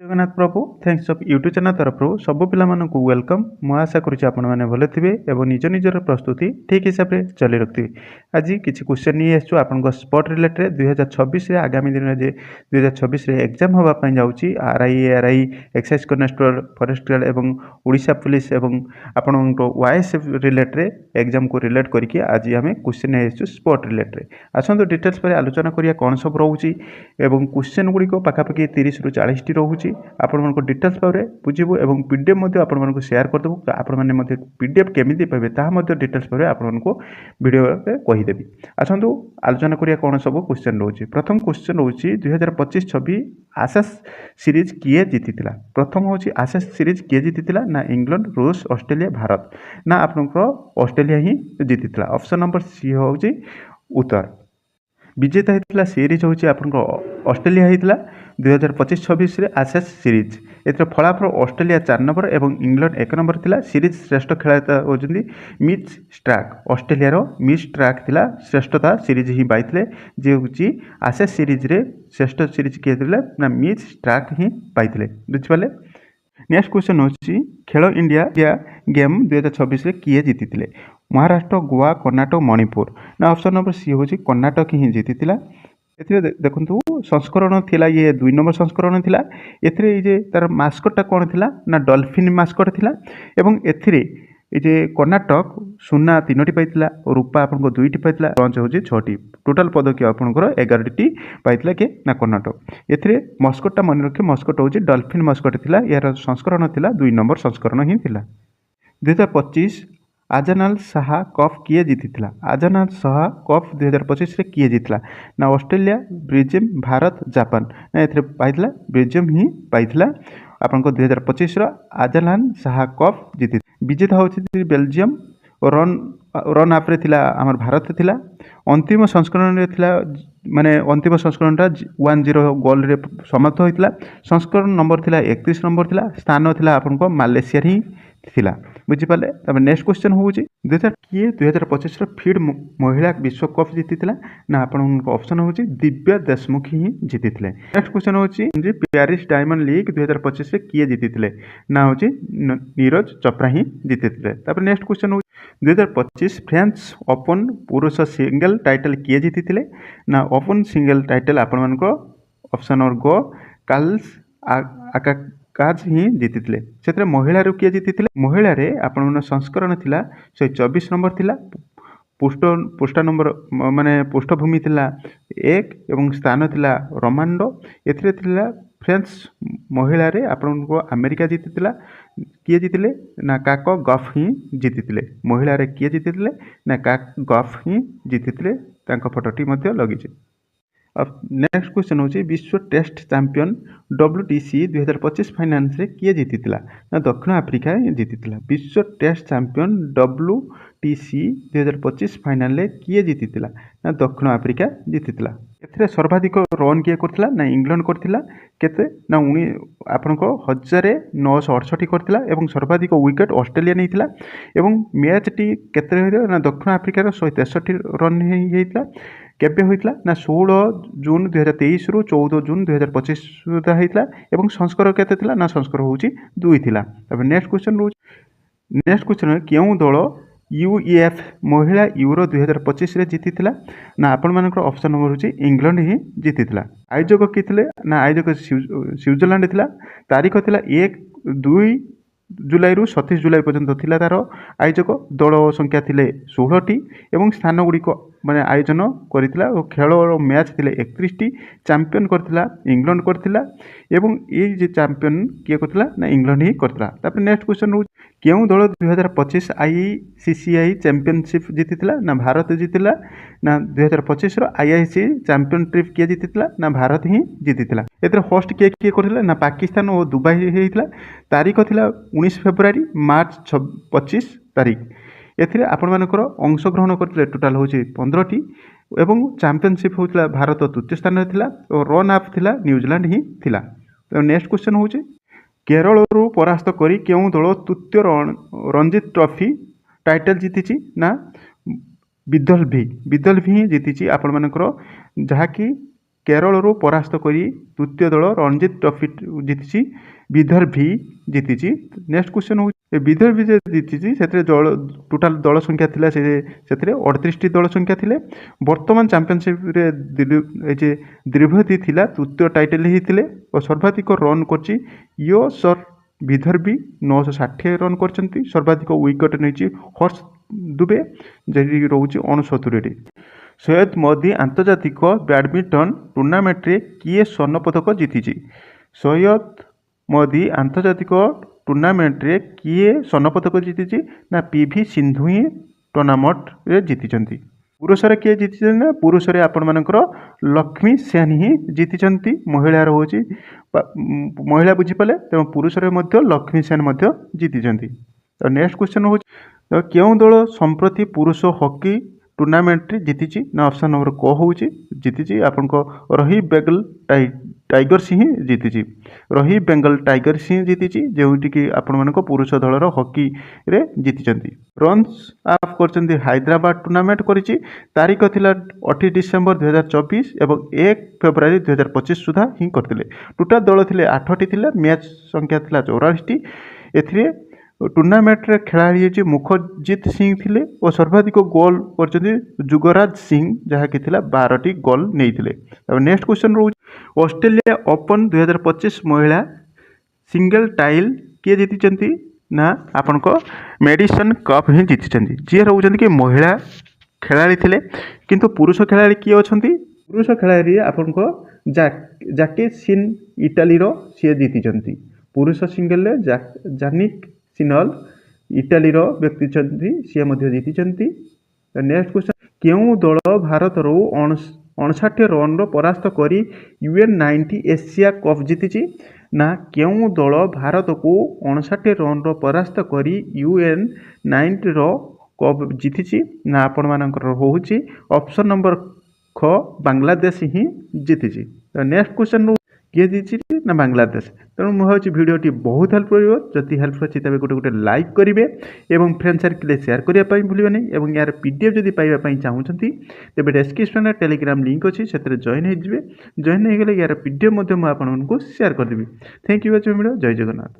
Jagannath Prabhu thanks of YouTube channel तरफ सब पिला वेलकम। मु आशा करुच्ची आपण मैंने भले थे और निज निजर प्रस्तुति ठीक हिसाब से चली रखिए। आज किसी क्वेश्चन नहीं आसो आप स्पोर्ट रिलेटेड 2026 आगामी दिन में 2026 एग्जाम होगापी जाऊँगी RI excise constable forest guard और ओडिशा पुलिस और आपण वाईएसएफ रिलेटेड एग्जाम को रिलेट करके आज आम क्वेश्चन आसो स्पोर्ट रिलेटेड। आसतु डिटेल्स पर आलोचना करिया कौन सब रोचे और क्वेश्चन गुड़िक पाखापाखि 30 ରୁ 40 टी रोचे आपण डिटेल्स भाव में बुझे और पीडीएफ आपण शेयर करदेबू। आपण पीडीएफ केमी पाइबे ताहा डिटेल्स भाव में आपण वीडियो में कहीदेवी। आसतु आलोचना करिया कौन सब क्वेश्चन रोचे। प्रथम क्वेश्चन रोचे 2025-26 आशेष सीरीज किए जीतीला। प्रथम हूँ आशेष सीरीज किए जीतीला ना इंग्लैंड रूस ऑस्ट्रेलिया भारत ना आपनकर ऑस्ट्रेलिया ही जीतीला। ऑप्शन नंबर सी हूँ उत्तर। विजेता होता सीरीज हूँ आप ऑस्ट्रेलिया होता 2025-26 आशेष सीरीज। एथर फलाफल ऑस्ट्रेलिया 4 नंबर और इंग्लैंड 1 नंबर थिला। सीरीज श्रेष्ठ खेलाता होती Mitch Starc. Australia Mitch Starc थिला श्रेष्ठता सीरीज ही पाई जे हूँ आशेष सीरीज रे श्रेष्ठ सीरीज किए ना मिच स्टार्क ही पाई। बुझिपारे। नेक्स्ट क्वेश्चन हूँ खेलो इंडिया गेम 2026 किए जीती। महाराष्ट्र गोवा कर्णाटक मणिपुर ना ऑप्शन नंबर सी हूँ कर्णाटक ही जीतीला। ए देखु संस्करण थिला ये 2 नंबर संस्करण थिला। एथिरे तार मास्कटा कौन थिला ना डॉल्फिन मास्कट थिला एवं एथिरे ये कर्णाटक सुना 3टी पाइला और रूपा आपको 2टी पाइला ब्रॉन्ज हूँ 6टी टोटाल पदक आपंकर 11टी पाइला के ना कर्णाटक। एथिरे मस्कटटा मन रखे मस्कट हूँ डॉल्फिन मस्कट थिला। यार संस्करण थिला 2 नंबर संस्करण ही थिला। 2025 आजानाल शाह कप किए जीतीला। आजानाल शाह कप 2025 किए जीतीला ना ऑस्ट्रेलिया बेल्जियम भारत जापान ना ए पाइला बेल्जियम ही पाइला। आपको 2025 आजानाल शाह कप जीती। विजेता हूँ बेल्जियम रन आफ्रे थिला आमर भारत थिला। अंतिम संस्करण रे थिला माने अंतिम संस्करण 1-0 गोल रे समाप्त होइतिला। संस्करण नंबर थिला 31 नंबर थिला। स्थान थिला आपनको मालयेशिया ही थिला। बुझिपारे। तब नेक्स्ट क्वेश्चन हूँ 2025 फीड महिला विश्व कप जीतीला ना आपण ऑप्शन हूँ दिव्या देशमुख ही जीती। नेक्स्ट क्वेश्चन हूँ पेरिस डायमंड लीग 2025 किए जीती ना हूँ नीरज चोपड़ा ही जीती। नेक्स्ट क्वेश्चन हूँ 2025 फ्रेंच ओपन पुरुष सिंगल टाइटल किए जीती ना ओपन सिंगल टाइटल आपण ऑप्शन और गो कार्ल्स काज ही जीती। से महिला किए जीती। महिला आपण संस्करण थिला 124 नंबर थिला। पृष्ठ नंबर माने पृष्ठभूमि थिला 1 एवं स्थान थिला रोमांडो। एथिरे थिला फ्रेंच महिला आपण अमेरिका जीतीला। किए जीतिले ना काको गफ ही जीतीले। महिला किए जीतीले ना काक गफ ही जीतीले। फोटोटी लगी। अब नेक्स्ट क्वेश्चन हूँ विश्व टेस्ट चैंपियन WTC 2025 फाइनान्स किए जीतीला ना दक्षिण आफ्रिका जीतीला। विश्व टेस्ट चैंपियन WTC 2025 फाइनाल किए जीतीला ना दक्षिण आफ्रिका जीतीला। एथिरे सर्वाधिक रन किए करथिला ना इंग्लैंड करथिला केते ना आपण 1968 करथिला एवं सर्वाधिक विकेट ऑस्ट्रेलिया नैथिला एवं मैच टी केते ना दक्षिण आफ्रिकार 163 रन हेइतला। केबे होइतला ना 16 जून 2023 रु 14 जून 2025 सुधा होइतला एवं संस्कर केते थिला ना संस्कर होउची 2 थिला। अब नेक्स्ट क्वेश्चन क्यों दल यूईएफ महिला यूरो 2025 रे जीतीला ना आपण मानकर ऑप्शन नंबर होची इंग्लैंड ही जीतीला। आयोजक कि थिले ना आयोजक स्विट्जरलैंड थिला। तारीख थिला 1-2 जुलाई रु 27 जुलाई पर्यंत थिला तार आयोजक। दल संख्या थिले 16टी एवं स्थान गुड़िक माने आयोजन करथिला और खेल और मैच थिले 31टी। चैंपियन करथिला इंग्लैंड करथिला एवं ये जे चैंपियन किए करथिला ना इंग्लैंड ही करथिला। तापर नेक्स्ट क्वेश्चन हो क्यों दल 2025 ICCI चैंपियनशिप जीतीला ना भारत जीतीला ना 2025 IIC चैंपियनशिप किए जीतीला ना भारत ही जीतीला। एथरे होस्ट किए किए करथिला ना पाकिस्तान और दुबई हेइतला। तारीख थिला 19 फेब्रुआरी मार्च 25 तारीख। एथिरे आपण मानकर अंशग्रहण करथिले टोटाल होची 15टी एवं चैंपियनशिप होतिला भारत तृतीय स्थान रे थिला और रन अप थिला न्यूजीलैंड ही थिला। तो नेक्स्ट क्वेश्चन होची केरल रु परास्त करी क्यों दल तृतीय रणजी ट्रॉफी टाइटल जीतीची ना विदर्भी ही जीतीची। आपण मानकर जहाँकि କେରଳରୁ ପରାସ୍ତ କରି ତୃତୀୟ ଦଳ ରଣଜିତ ଟ୍ରଫି ଜିତିଛି, ବିଦର୍ଭୀ ଜିତିଛି। ନେକ୍ସଟ କ୍ୱେଶ୍ଚନ୍ ହେଉଛି ବିଦର୍ଭୀ ଯେ ଜିତିଛି ସେଥିରେ ଟୋଟାଲ ଦଳ ସଂଖ୍ୟା ଥିଲା ସେଥିରେ 38ଟି ଦଳ ସଂଖ୍ୟା ଥିଲେ। ବର୍ତ୍ତମାନ ଚାମ୍ପିଅନସିପ୍ରେ ଦ୍ରିଭେଦୀ ଥିଲା ତୃତୀୟ ଟାଇଟଲ୍ ହେଇଥିଲେ ଓ ସର୍ବାଧିକ ରନ୍ କରିଛି ୟୋସର ବିଦର୍ଭୀ 960 ରନ୍ କରିଛନ୍ତି। ସର୍ବାଧିକ ୱିକେଟ୍ ନେଇଛି ହର୍ଷ ଦୁବେ ଯିଏକି ରହୁଛି 69ଟି। ସୈୟଦ ମୋଦି ଆନ୍ତର୍ଜାତିକ ବ୍ୟାଡମିଣ୍ଟନ ଟୁର୍ଣ୍ଣାମେଣ୍ଟରେ କିଏ ସ୍ୱର୍ଣ୍ଣ ପଦକ ଜିତିଛି? ସୈୟଦ ମୋଦି ଆନ୍ତର୍ଜାତିକ ଟୁର୍ଣ୍ଣାମେଣ୍ଟରେ କିଏ ସ୍ୱର୍ଣ୍ଣ ପଦକ ଜିତିଛି? ନା ପିଭି ସିନ୍ଧୁ ହିଁ ଟୁର୍ଣ୍ଣାମେଣ୍ଟରେ ଜିତିଛନ୍ତି। ପୁରୁଷରେ କିଏ ଜିତିଛନ୍ତି? ନା ପୁରୁଷରେ ଆପଣମାନଙ୍କର ଲକ୍ଷ୍ମୀ ସେନ ହିଁ ଜିତିଛନ୍ତି। ମହିଳାର ହେଉଛି ମହିଳା ବୁଝିପାରିଲେ, ତେଣୁ ପୁରୁଷରେ ମଧ୍ୟ ଲକ୍ଷ୍ମୀ ସେନ ମଧ୍ୟ ଜିତିଛନ୍ତି। ତ ନେକ୍ସଟ କ୍ୱେଶ୍ଚନ୍ ହେଉଛି କେଉଁ ଦଳ ସମ୍ପ୍ରତି ପୁରୁଷ ହକି ଟୁର୍ଣ୍ଣାମେଣ୍ଟରେ ଜିତିଛି? ନା ଅପସନ୍ ନମ୍ବର କ ହେଉଛି ଜିତିଛି ଆପଣଙ୍କ ରହି ବେଙ୍ଗଲ ଟାଇଗର୍ସ ହିଁ ଜିତିଛି। ରହି ବେଙ୍ଗଲ ଟାଇଗର୍ସ ହିଁ ଜିତିଛି, ଯେଉଁଠିକି ଆପଣମାନଙ୍କ ପୁରୁଷ ଦଳର ହକିରେ ଜିତିଛନ୍ତି। ରନ୍ସ ଆପ କରିଛନ୍ତି ହାଇଦ୍ରାବାଦ ଟୁର୍ଣ୍ଣାମେଣ୍ଟ କରିଛି। ତାରିଖ ଥିଲା 28 ଡିସେମ୍ବର 2024 ଏବଂ 1 ଫେବୃଆରୀ 2025 ସୁଦ୍ଧା ହିଁ କରିଥିଲେ। ଟୋଟାଲ ଦଳ ଥିଲେ 8ଟି ଥିଲା, ମ୍ୟାଚ୍ ସଂଖ୍ୟା ଥିଲା 84ଟି। ଏଥିରେ ଟୁର୍ଣ୍ଣାମେଣ୍ଟରେ ଖେଳାଳି ହେଉଛି ମୁଖଜିତ ସିଂ ଥିଲେ ଓ ସର୍ବାଧିକ ଗୋଲ୍ କରିଛନ୍ତି ଯୁଗରାଜ ସିଂ, ଯାହାକି ଥିଲା 12ଟି ଗୋଲ୍ ନେଇଥିଲେ। ତାପରେ ନେକ୍ସଟ କ୍ୱେଶ୍ଚନ୍ ରହୁଛି ଅଷ୍ଟ୍ରେଲିଆ ଓପନ୍ 2025 ମହିଳା ସିଙ୍ଗଲ ଟାଇଲ୍ କିଏ ଜିତିଛନ୍ତି? ନା ଆପଣଙ୍କ ମେଡିସନ୍ କପ୍ ହିଁ ଜିତିଛନ୍ତି, ଯିଏ ରହୁଛନ୍ତି କି ମହିଳା ଖେଳାଳି ଥିଲେ। କିନ୍ତୁ ପୁରୁଷ ଖେଳାଳି କିଏ ଅଛନ୍ତି? ପୁରୁଷ ଖେଳାଳି ଆପଣଙ୍କ ଜାକେ ସିନ୍ ଇଟାଲୀର ସିଏ ଜିତିଛନ୍ତି। ପୁରୁଷ ସିଙ୍ଗଲରେ ଜାନିକ୍ ସିନଲ ଇଟାଲୀର ବ୍ୟକ୍ତି ଅଛନ୍ତି, ସିଏ ମଧ୍ୟ ଜିତିଛନ୍ତି। ନେକ୍ସଟ କ୍ୱେଶ୍ଚନ୍ କେଉଁ ଦଳ ଭାରତରୁ 59 ରନ୍ର ପରାସ୍ତ କରି UN90 ଏସିଆ କପ୍ ଜିତିଛି? ନା କେଉଁ ଦଳ ଭାରତକୁ 59 ରନ୍ର ପରାସ୍ତ କରି UN90ର କପ୍ ଜିତିଛି? ନା ଆପଣମାନଙ୍କର ରହୁଛି ଅପସନ୍ ନମ୍ବର ଖ ବାଂଲାଦେଶ ହିଁ ଜିତିଛି। ତ ନେକ୍ସଟ କ୍ୱେଶ୍ଚନ୍ କିଏ ଜିତିଛି? ନା ବାଂଲାଦେଶ। ତେଣୁ ମୁଁ ଭାବୁଛି ଭିଡ଼ିଓଟି ବହୁତ ହେଲ୍ପ କରିବ। ଯଦି ହେଲ୍ପ ଅଛି ତେବେ ଗୋଟେ ଲାଇକ୍ କରିବେ ଏବଂ ଫ୍ରେଣ୍ଡ ସାର୍କେଲରେ ସେୟାର କରିବା ପାଇଁ ଭୁଲିବେନି। ଏବଂ ଏହାର PDF ଯଦି ପାଇବା ପାଇଁ ଚାହୁଁଛନ୍ତି ତେବେ ଡେସ୍କ୍ରିପସନରେ ଟେଲିଗ୍ରାମ ଲିଙ୍କ୍ ଅଛି, ସେଥିରେ ଜଏନ୍ ହେଇଯିବେ। ଜଏନ୍ ହେଇଗଲେ ଏହାର PDF ମଧ୍ୟ ମୁଁ ଆପଣମାନଙ୍କୁ ସେୟାର କରିଦେବି। Thank you watching video. ଜୟ ଜଗନ୍ନାଥ।